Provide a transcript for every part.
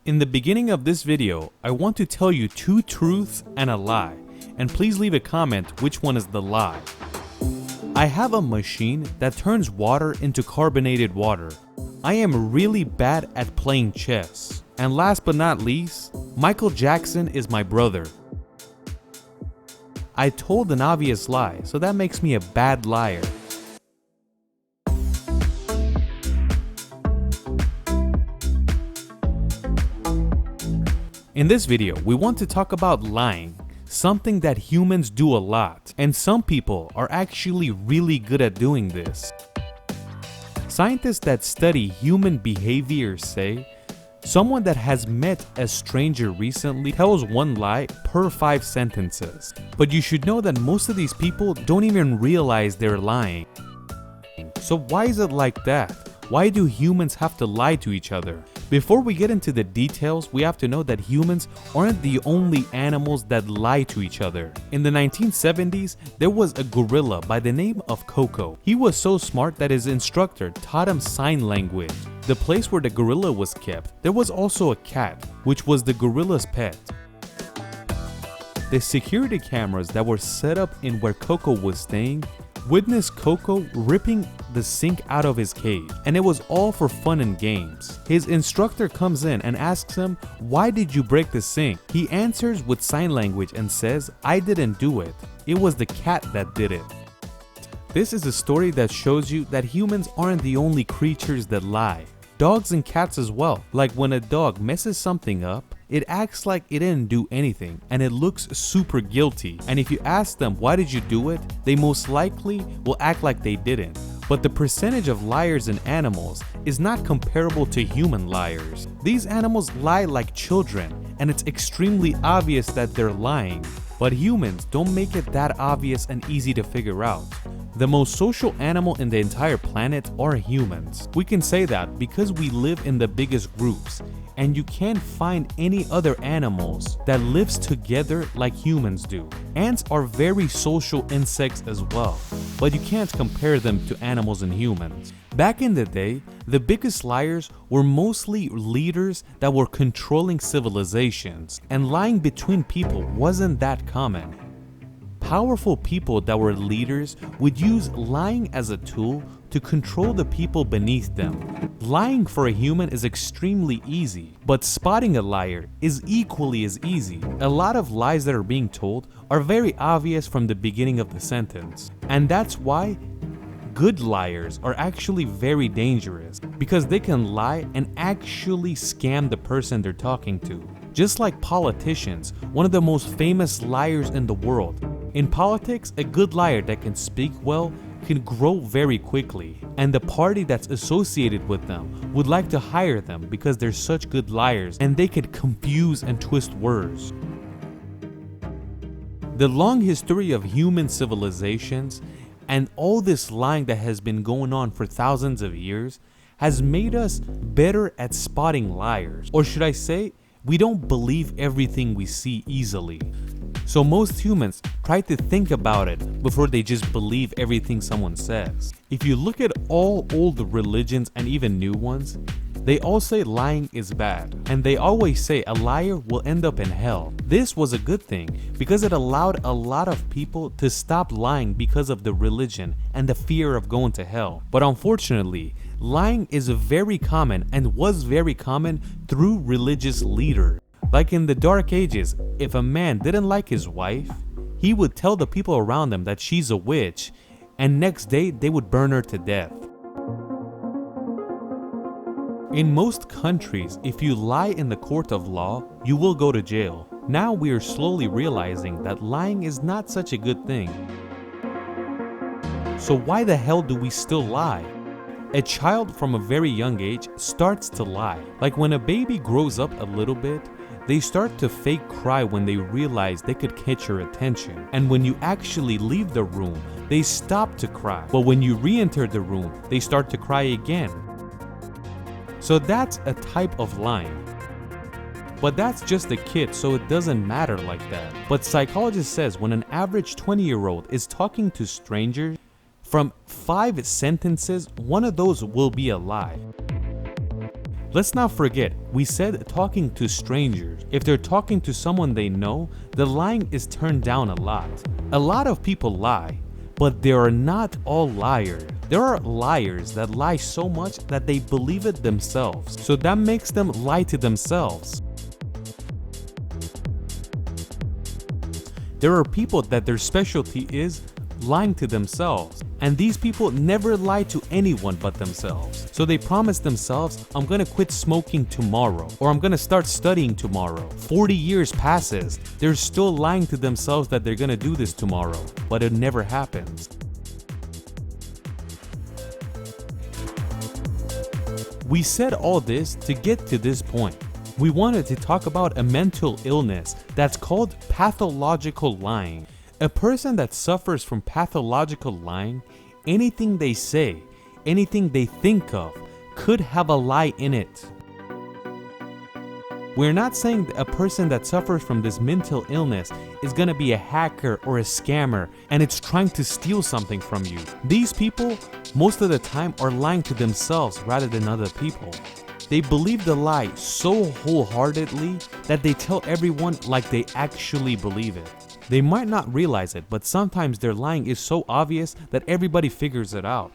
In the beginning of this video, I want to tell you two truths and a lie, and please leave a comment which one is the lie. I have a machine that turns water into carbonated water. I am really bad at playing chess. And last but not least, Michael Jackson is my brother. I told an obvious lie, so that makes me a bad liar. In this video, we want to talk about lying, something that humans do a lot, and some people are actually really good at doing this. Scientists that study human behavior say someone that has met a stranger recently tells one lie per 5 sentences. But you should know that most of these people don't even realize they're lying. So why is it like that? Why do humans have to lie to each other? Before we get into the details, we have to know that humans aren't the only animals that lie to each other. In the 1970s, there was a gorilla by the name of Coco. He was so smart that his instructor taught him sign language. The place where the gorilla was kept, there was also a cat, which was the gorilla's pet. The security cameras that were set up in where Coco was staying witnessed Coco ripping the sink out of his cage, and it was all for fun and games. His instructor comes in and asks him, "Why did you break the sink?" He answers with sign language and says, "I didn't do it. It was the cat that did it." This is a story that shows you that humans aren't the only creatures that lie. Dogs and cats as well. Like when a dog messes something up, it acts like it didn't do anything and it looks super guilty. And if you ask them, "Why did you do it?" they most likely will act like they didn't. But the percentage of liars in animals is not comparable to human liars. These animals lie like children, and it's extremely obvious that they're lying. But humans don't make it that obvious and easy to figure out. The most social animal in the entire planet are humans. We can say that because we live in the biggest groups, and you can't find any other animals that lives together like humans do. Ants are very social insects as well, but you can't compare them to animals and humans. Back in the day, the biggest liars were mostly leaders that were controlling civilizations, and lying between people wasn't that common. Powerful people that were leaders would use lying as a tool to control the people beneath them. Lying for a human is extremely easy, but spotting a liar is equally as easy. A lot of lies that are being told are very obvious from the beginning of the sentence, and that's why good liars are actually very dangerous, because they can lie and actually scam the person they're talking to. Just like politicians, one of the most famous liars in the world. In politics, a good liar that can speak well can grow very quickly, and the party that's associated with them would like to hire them because they're such good liars and they could confuse and twist words. The long history of human civilizations and all this lying that has been going on for thousands of years has made us better at spotting liars. Or should I say, we don't believe everything we see easily. So most humans try to think about it before they just believe everything someone says. If you look at all old religions and even new ones, they all say lying is bad, and they always say a liar will end up in hell. This was a good thing because it allowed a lot of people to stop lying because of the religion and the fear of going to hell. But unfortunately, lying is very common and was very common through religious leaders. Like in the Dark Ages, if a man didn't like his wife, he would tell the people around him that she's a witch, and next day they would burn her to death. In most countries, if you lie in the court of law, you will go to jail. Now we are slowly realizing that lying is not such a good thing. So why the hell do we still lie? A child from a very young age starts to lie. Like when a baby grows up a little bit, they start to fake cry when they realize they could catch your attention. And when you actually leave the room, they stop to cry. But when you re-enter the room, they start to cry again. So that's a type of lying. But that's just a kid, so it doesn't matter like that. But psychologist says when an average 20-year-old is talking to strangers, from 5 sentences, one of those will be a lie. Let's not forget, we said talking to strangers. If they're talking to someone they know, the lying is turned down a lot. A lot of people lie, but they are not all liars. There are liars that lie so much that they believe it themselves, so that makes them lie to themselves. There are people that their specialty is lying to themselves, and these people never lie to anyone but themselves. So they promise themselves, I'm gonna quit smoking tomorrow, or I'm gonna start studying tomorrow. 40 years passes, they're still lying to themselves that they're gonna do this tomorrow, but it never happens. We said all this to get to this point. We wanted to talk about a mental illness that's called pathological lying. A person that suffers from pathological lying, anything they say, anything they think of, could have a lie in it. We're not saying that a person that suffers from this mental illness is gonna be a hacker or a scammer and it's trying to steal something from you. These people, most of the time, are lying to themselves rather than other people. They believe the lie so wholeheartedly that they tell everyone like they actually believe it. They might not realize it, but sometimes their lying is so obvious that everybody figures it out.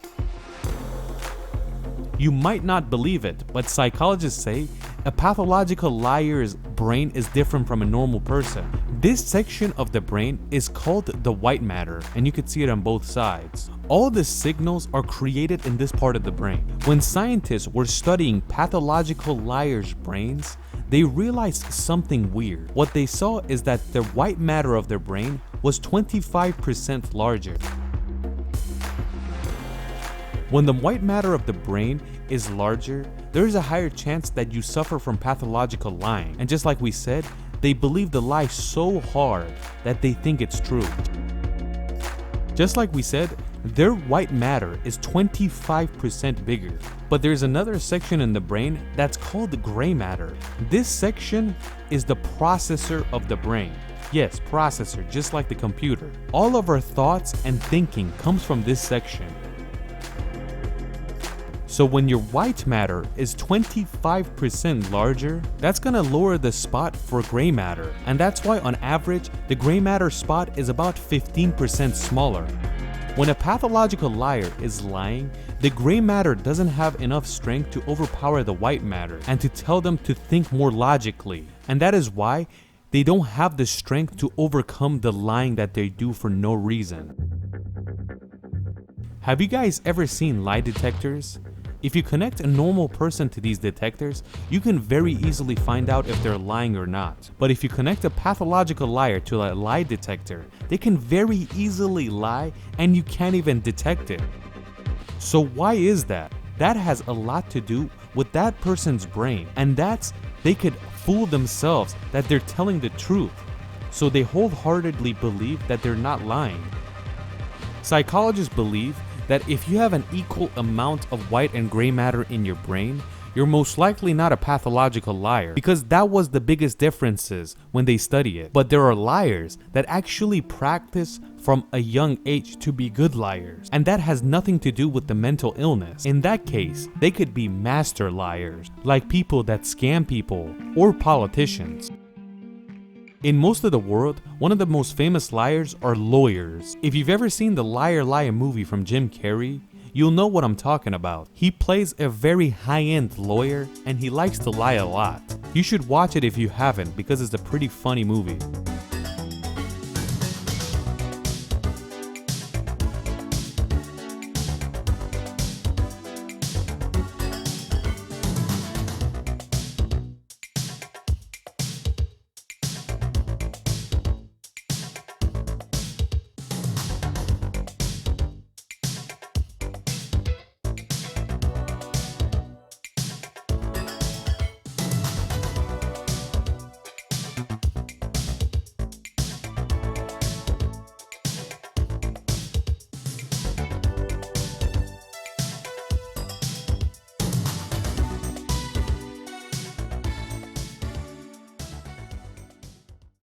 You might not believe it, but psychologists say a pathological liar's brain is different from a normal person. This section of the brain is called the white matter, and you can see it on both sides. All the signals are created in this part of the brain. When scientists were studying pathological liars' brains, they realized something weird. What they saw is that the white matter of their brain was 25% larger. When the white matter of the brain is larger, there is a higher chance that you suffer from pathological lying. And just like we said, they believe the lie so hard that they think it's true. Just like we said, their white matter is 25% bigger. But there's another section in the brain that's called the gray matter. This section is the processor of the brain. Yes, processor, just like the computer. All of our thoughts and thinking comes from this section. So when your white matter is 25% larger, that's gonna lower the spot for gray matter. And that's why on average, the gray matter spot is about 15% smaller. When a pathological liar is lying, the gray matter doesn't have enough strength to overpower the white matter and to tell them to think more logically. And that is why they don't have the strength to overcome the lying that they do for no reason. Have you guys ever seen lie detectors? If you connect a normal person to these detectors, you can very easily find out if they're lying or not. But if you connect a pathological liar to a lie detector, they can very easily lie and you can't even detect it. So why is that? That has a lot to do with that person's brain, and that's they could fool themselves that they're telling the truth. So they wholeheartedly believe that they're not lying. Psychologists believe that if you have an equal amount of white and gray matter in your brain, you're most likely not a pathological liar, because that was the biggest differences when they study it. But there are liars that actually practice from a young age to be good liars, and that has nothing to do with the mental illness. In that case, they could be master liars, like people that scam people or politicians. In most of the world, one of the most famous liars are lawyers. If you've ever seen the Liar Liar movie from Jim Carrey, you'll know what I'm talking about. He plays a very high-end lawyer and he likes to lie a lot. You should watch it if you haven't, because it's a pretty funny movie.